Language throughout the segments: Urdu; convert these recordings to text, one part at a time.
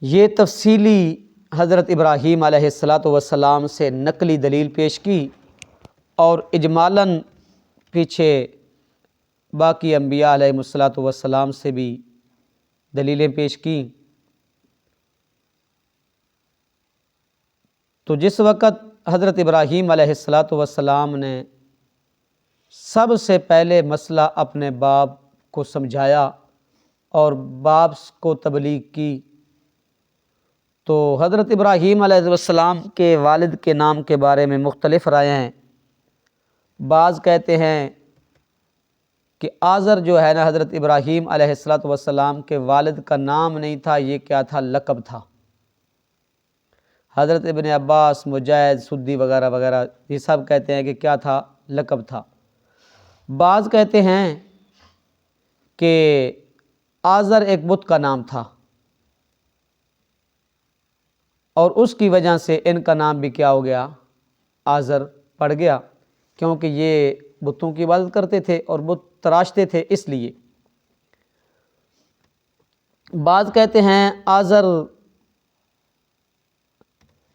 یہ تفصیلی حضرت ابراہیم علیہ السلام سے نقلی دلیل پیش کی اور اجمالاً پیچھے باقی انبیاء علیہ السلام سے بھی دلیلیں پیش کیں۔ تو جس وقت حضرت ابراہیم علیہ السلام نے سب سے پہلے مسئلہ اپنے باپ کو سمجھایا اور باپ کو تبلیغ کی، تو حضرت ابراہیم علیہ السلام کے والد کے نام کے بارے میں مختلف رائے ہیں۔ بعض کہتے ہیں کہ آزر جو ہے نا، حضرت ابراہیم علیہ السلام کے والد کا نام نہیں تھا، یہ کیا تھا؟ لقب تھا۔ حضرت ابن عباس، مجاہد، سدی وغیرہ وغیرہ یہ سب کہتے ہیں کہ کیا تھا؟ لقب تھا۔ بعض کہتے ہیں کہ آزر ایک بت کا نام تھا اور اس کی وجہ سے ان کا نام بھی کیا ہو گیا؟ آزر پڑ گیا، کیونکہ یہ بتوں کی عبادت کرتے تھے اور بت تراشتے تھے، اس لیے۔ بعض کہتے ہیں آزر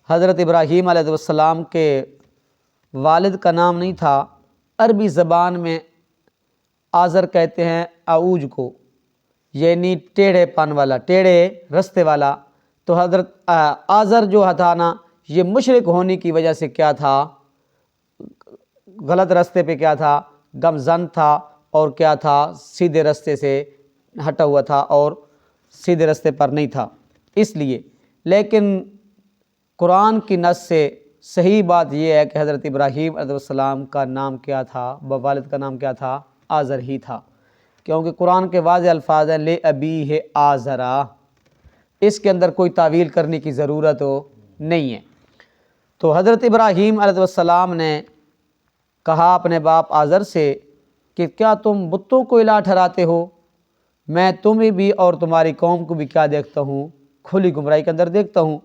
حضرت ابراہیم علیہ السلام کے والد کا نام نہیں تھا۔ عربی زبان میں آزر کہتے ہیں اعوج کو، یعنی ٹیڑھے پن والا، ٹیڑھے رستے والا۔ تو حضرت آزر جو تھا نا، یہ مشرک ہونے کی وجہ سے کیا تھا؟ غلط رستے پہ کیا تھا؟ گمزن تھا، اور کیا تھا؟ سیدھے رستے سے ہٹا ہوا تھا اور سیدھے رستے پر نہیں تھا، اس لیے۔ لیکن قرآن کی نص سے صحیح بات یہ ہے کہ حضرت ابراہیم علیہ السلام کا نام کیا تھا؟ والد کا نام کیا تھا؟ آزر ہی تھا، کیونکہ قرآن کے واضح الفاظ ہیں لے ابیہ آزرا، اس کے اندر کوئی تعویل کرنے کی ضرورت نہیں ہے۔ تو حضرت ابراہیم علیہ السلام نے کہا اپنے باپ آزر سے کہ کیا تم بتوں کو الہ ٹھہراتے ہو؟ میں تمہیں بھی اور تمہاری قوم کو بھی کیا دیکھتا ہوں؟ کھلی گمراہی کے اندر دیکھتا ہوں۔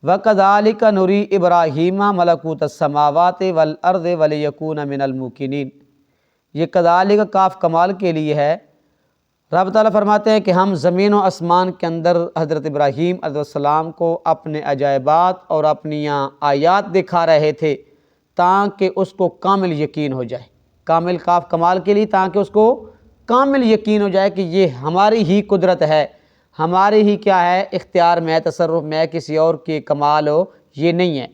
وَكَذَلِكَ نُرِي إِبْرَاهِيمَ مَلَكُوتَ السَّمَاوَاتِ وَالْأَرْضِ وَلِيَكُونَ مِنَ الْمُوقِنِينَ۔ یہ کذالک کاف کمال کے لیے ہے۔ رب تعالیٰ فرماتے ہیں کہ ہم زمین و آسمان کے اندر حضرت ابراہیم علیہ السلام کو اپنے عجائبات اور اپنی آیات دکھا رہے تھے تاکہ اس کو کامل یقین ہو جائے۔ کامل کاف کمال کے لیے، تاکہ اس کو کامل یقین ہو جائے کہ یہ ہماری ہی قدرت ہے، ہماری ہی کیا ہے؟ اختیار میں، تصرف میں، کسی اور کی کمال ہو یہ نہیں ہے۔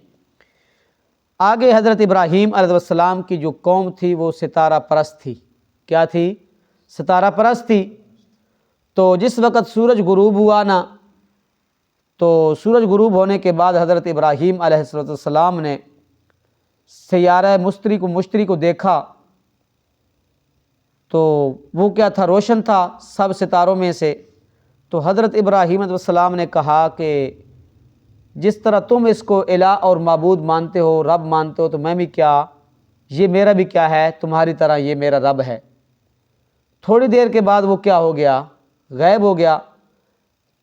آگے حضرت ابراہیم علیہ السلام کی جو قوم تھی وہ ستارہ پرست تھی۔ کیا تھی؟ ستارہ پرست تھی۔ تو جس وقت سورج غروب ہوا نا، تو سورج غروب ہونے کے بعد حضرت ابراہیم علیہ السلام نے سیارہ مشتری کو دیکھا، تو وہ کیا تھا؟ روشن تھا سب ستاروں میں سے۔ تو حضرت ابراہیم علیہ السلام نے کہا کہ جس طرح تم اس کو الہ اور معبود مانتے ہو، رب مانتے ہو، تو میں بھی کیا، یہ میرا بھی کیا ہے؟ تمہاری طرح یہ میرا رب ہے۔ تھوڑی دیر کے بعد وہ کیا ہو گیا؟ غائب ہو گیا۔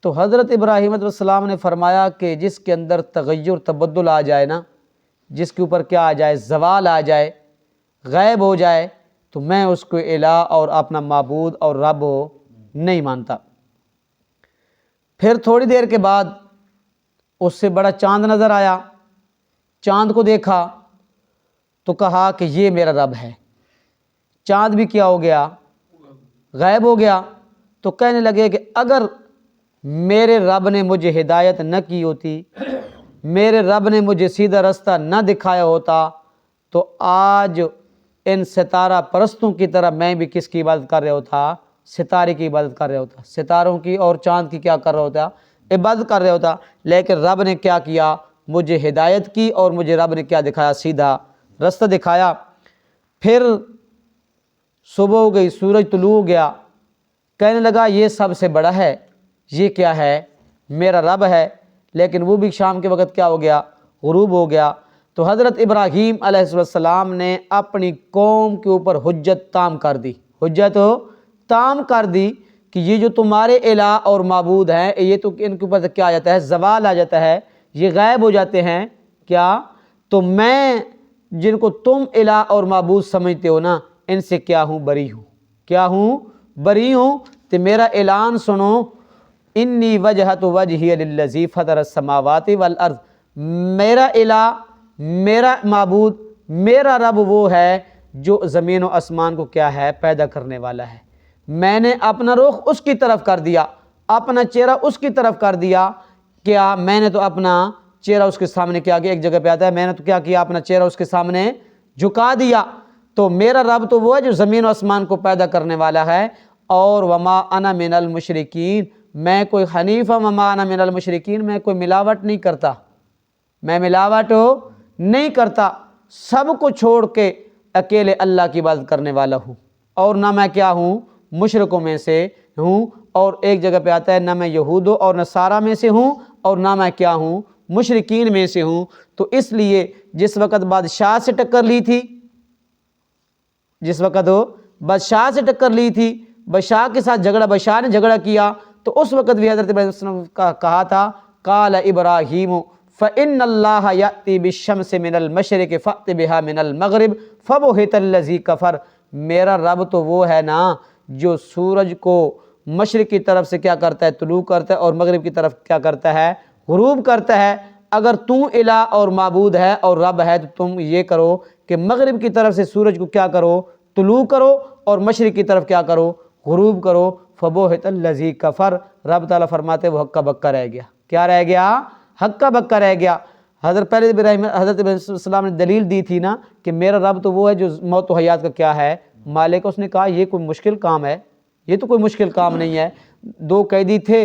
تو حضرت ابراہیم علیہ السلام نے فرمایا کہ جس کے اندر تغیر، تبدل آ جائے نا، جس کے اوپر کیا آ جائے؟ زوال آ جائے، غائب ہو جائے، تو میں اس کو الہ اور اپنا معبود اور رب نہیں مانتا۔ پھر تھوڑی دیر کے بعد اس سے بڑا چاند نظر آیا، چاند کو دیکھا تو کہا کہ یہ میرا رب ہے۔ چاند بھی کیا ہو گیا؟ غائب ہو گیا۔ تو کہنے لگے کہ اگر میرے رب نے مجھے ہدایت نہ کی ہوتی، میرے رب نے مجھے سیدھا رستہ نہ دکھایا ہوتا، تو آج ان ستارہ پرستوں کی طرح میں بھی کس کی عبادت کر رہا ہوتا؟ ستارے کی عبادت کر رہا ہوتا، ستاروں کی اور چاند کی کیا کر رہا ہوتا؟ عبادت کر رہا ہوتا۔ لیکن رب نے کیا کیا؟ مجھے ہدایت کی اور مجھے رب نے کیا دکھایا؟ سیدھا رستہ دکھایا۔ پھر صبح ہو گئی، سورج طلوع ہو گیا، کہنے لگا یہ سب سے بڑا ہے، یہ کیا ہے؟ میرا رب ہے۔ لیکن وہ بھی شام کے وقت کیا ہو گیا؟ غروب ہو گیا۔ تو حضرت ابراہیم علیہ السلام نے اپنی قوم کے اوپر حجت تام کر دی، حجت تام کر دی کہ یہ جو تمہارے الہ اور معبود ہیں، یہ تو ان کے اوپر کیا آ جاتا ہے؟ زوال آ جاتا ہے، یہ غائب ہو جاتے ہیں۔ کیا؟ تو میں جن کو تم الہ اور معبود سمجھتے ہو نا، ان سے کیا ہوں؟ بری ہوں۔ کیا ہوں؟ بری ہوں۔ تو میرا اعلان سنو، انی وجہت وجہی للذی فطر السماوات والارض، میرا الہ، میرا معبود، میرا رب وہ ہے جو زمین و آسمان کو کیا ہے پیدا کرنے والا ہے۔ میں نے اپنا رخ اس کی طرف کر دیا، اپنا چہرہ اس کی طرف کر دیا۔ کیا میں نے تو اپنا چہرہ اس کے سامنے کیا گیا، ایک جگہ پہ آتا ہے میں نے تو کیا کیا، اپنا چہرہ اس کے سامنے جھکا دیا۔ تو میرا رب تو وہ ہے جو زمین و آسمان کو پیدا کرنے والا ہے۔ اور وما انا من المشرکین، میں کوئی حنیف ہوں، وما انا من المشرکین، میں کوئی ملاوٹ نہیں کرتا، میں ملاوٹ نہیں کرتا، سب کو چھوڑ کے اکیلے اللہ کی عبادت کرنے والا ہوں، اور نہ میں کیا ہوں مشرکوں میں سے ہوں۔ اور ایک جگہ پہ آتا ہے نہ میں یہودوں اور نصارہ میں سے ہوں، اور نہ میں کیا ہوں مشرکین میں سے ہوں۔ تو اس لیے جس وقت بادشاہ سے ٹکر لی تھی، جس وقت وہ بادشاہ سے ٹکر لی تھی، بادشاہ کے ساتھ جھگڑا، بادشاہ نے جھگڑا کیا، تو اس وقت بھی حضرت ابراہیم علیہ السلام کا کہا تھا قال ابراہیم فإن اللہ یأتی بالشمس من المشرق فأت بها من المغرب فبہت الذی کفر، میرا رب تو وہ ہے نا جو سورج کو مشرق کی طرف سے کیا کرتا ہے طلوع کرتا ہے، اور مغرب کی طرف کیا کرتا ہے غروب کرتا ہے۔ اگر تم الہ اور معبود ہے اور رب ہے تو تم یہ کرو کہ مغرب کی طرف سے سورج کو کیا کرو طلوع کرو، اور مشرق کی طرف کیا کرو غروب کرو۔ فبہت الذی کفر، رب تعالیٰ فرماتے وہ ہکا بکا رہ گیا، کیا رہ گیا ہکا بکا رہ گیا۔ حضرت ابراہیم علیہ السلام نے دلیل دی تھی نا کہ میرا رب تو وہ ہے جو موت و حیات کا کیا ہے مالک۔ اس نے کہا یہ کوئی مشکل کام ہے، یہ تو کوئی مشکل کام نہیں ہے۔ دو قیدی تھے،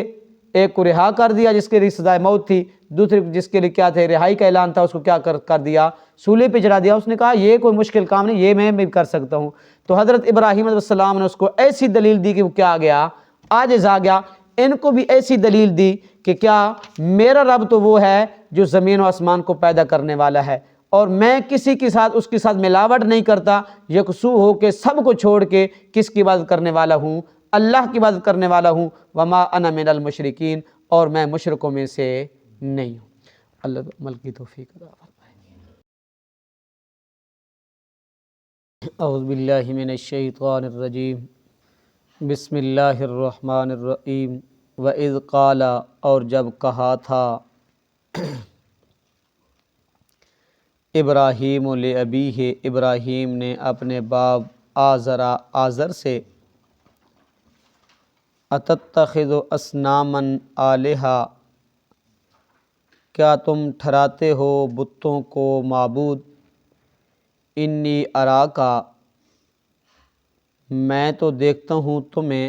ایک کو رہا کر دیا جس کے لیے سزائے موت تھی، دوسرے جس کے لیے کیا تھے رہائی کا اعلان تھا، اس کو کیا کر دیا سولے پہ چڑھا دیا۔ اس نے کہا یہ کوئی مشکل کام نہیں، یہ میں بھی کر سکتا ہوں۔ تو حضرت ابراہیم علیہ السلام نے اس کو ایسی دلیل دی کہ وہ کیا آ گیا عاجز آ گیا۔ ان کو بھی ایسی دلیل دی کہ کیا میرا رب تو وہ ہے جو زمین و آسمان کو پیدا کرنے والا ہے، اور میں کسی کے ساتھ اس کے ساتھ ملاوٹ نہیں کرتا، یکسو ہو کے سب کو چھوڑ کے کس کی عبادت کرنے والا ہوں اللہ کی عبادت کرنے والا ہوں۔ وما انا من المشرکین، اور میں مشرکوں میں سے نہیں ہوں۔ اللہ عمل کی توفیق عطا فرمائے۔ اعوذ باللہ من الشیطان الرجیم، بسم اللہ الرحمن الرحیم۔ وَإِذْ قَالَ، اور جب کہا تھا ابراہیم لِأَبِيهِ، ابراہیم نے اپنے باپ آزر سے أَتَتَّخِذُ أَصْنَامًا آلِهَةً، کیا تم ٹھہراتے ہو بتوں کو معبود؟ انی اراکا، میں تو دیکھتا ہوں تمہیں،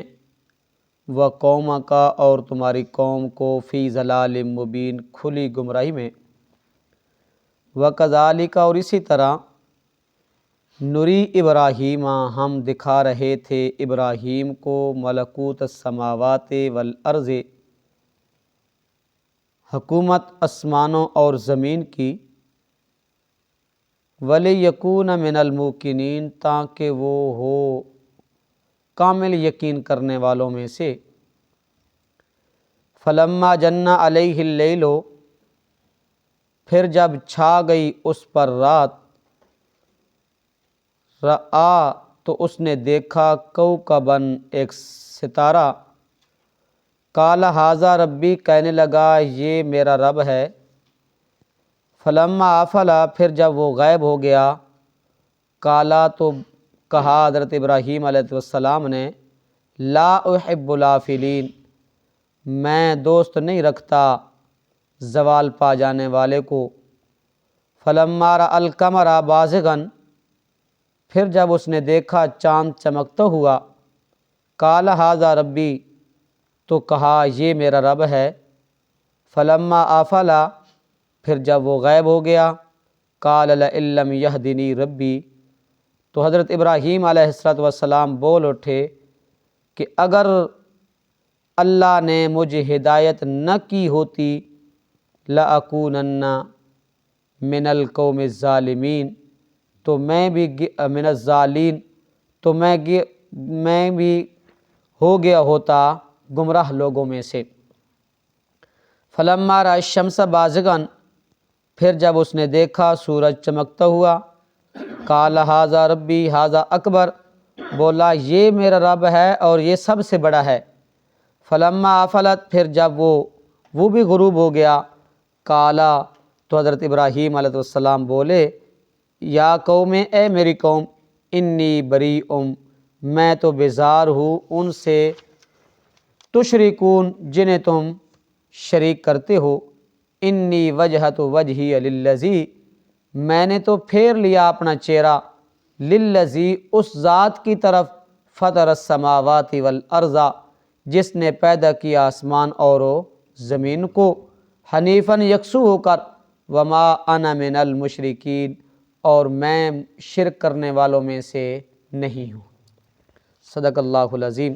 و قومکا، اور تمہاری قوم کو، فی ضلال مبین، کھلی گمراہی میں، وکذالک، اور اسی طرح، نری ابراہیم، ہم دکھا رہے تھے ابراہیم کو، ملکوت السماوات والارض، حکومت آسمانوں اور زمین کی، وَلِيَكُونَ مِنَ الْمُوقِنِينَ، تاکہ وہ ہو کامل یقین کرنے والوں میں سے۔ فلما جن علیہ اللیل، پھر جب چھا گئی اس پر رات، رآ، تو اس نے دیکھا، کوکباً، ایک ستارہ، قال ھذا ربی، کہنے لگا یہ میرا رب ہے۔ فلما افلا، پھر جب وہ غائب ہو گیا، قالا، تو کہا حضرت ابراہیم علیہ السلام نے، لا احب الافلین، میں دوست نہیں رکھتا زوال پا جانے والے کو۔ فلما رأى القمر بازغا، پھر جب اس نے دیکھا چاند چمکتا ہوا، قال ھذا ربی، تو کہا یہ میرا رب ہے۔ فلما افلا، پھر جب وہ غائب ہو گیا، قال لئن لم یہدنی ربی، تو حضرت ابراہیم علیہ السلام بول اٹھے کہ اگر اللہ نے مجھے ہدایت نہ کی ہوتی، لأکونن من القوم الظالمین، تو میں بھی من الضالین، تو میں بھی ہو گیا ہوتا گمراہ لوگوں میں سے۔ فلما رأى الشمس بازغا، پھر جب اس نے دیکھا سورج چمکتا ہوا، قال ھذا ربی ھذا اکبر، بولا یہ میرا رب ہے اور یہ سب سے بڑا ہے۔ فلما افلت، پھر جب وہ بھی غروب ہو گیا، کالا، تو حضرت ابراہیم علیہ السلام بولے، یا قوم، اے میری قوم، انی بریء، میں تو بیزار ہوں ان سے، تشرکون، جنہیں تم شریک کرتے ہو، انی وجہت وجہی للذی، میں نے تو پھیر لیا اپنا چہرہ، للذی، اس ذات کی طرف، فطر السماوات والارض، جس نے پیدا کیا آسمان اور زمین کو، حنیفاً، یکسو ہو کر، وما انا من المشرکین، اور میں شرک کرنے والوں میں سے نہیں ہوں۔ صدق اللہ العظیم۔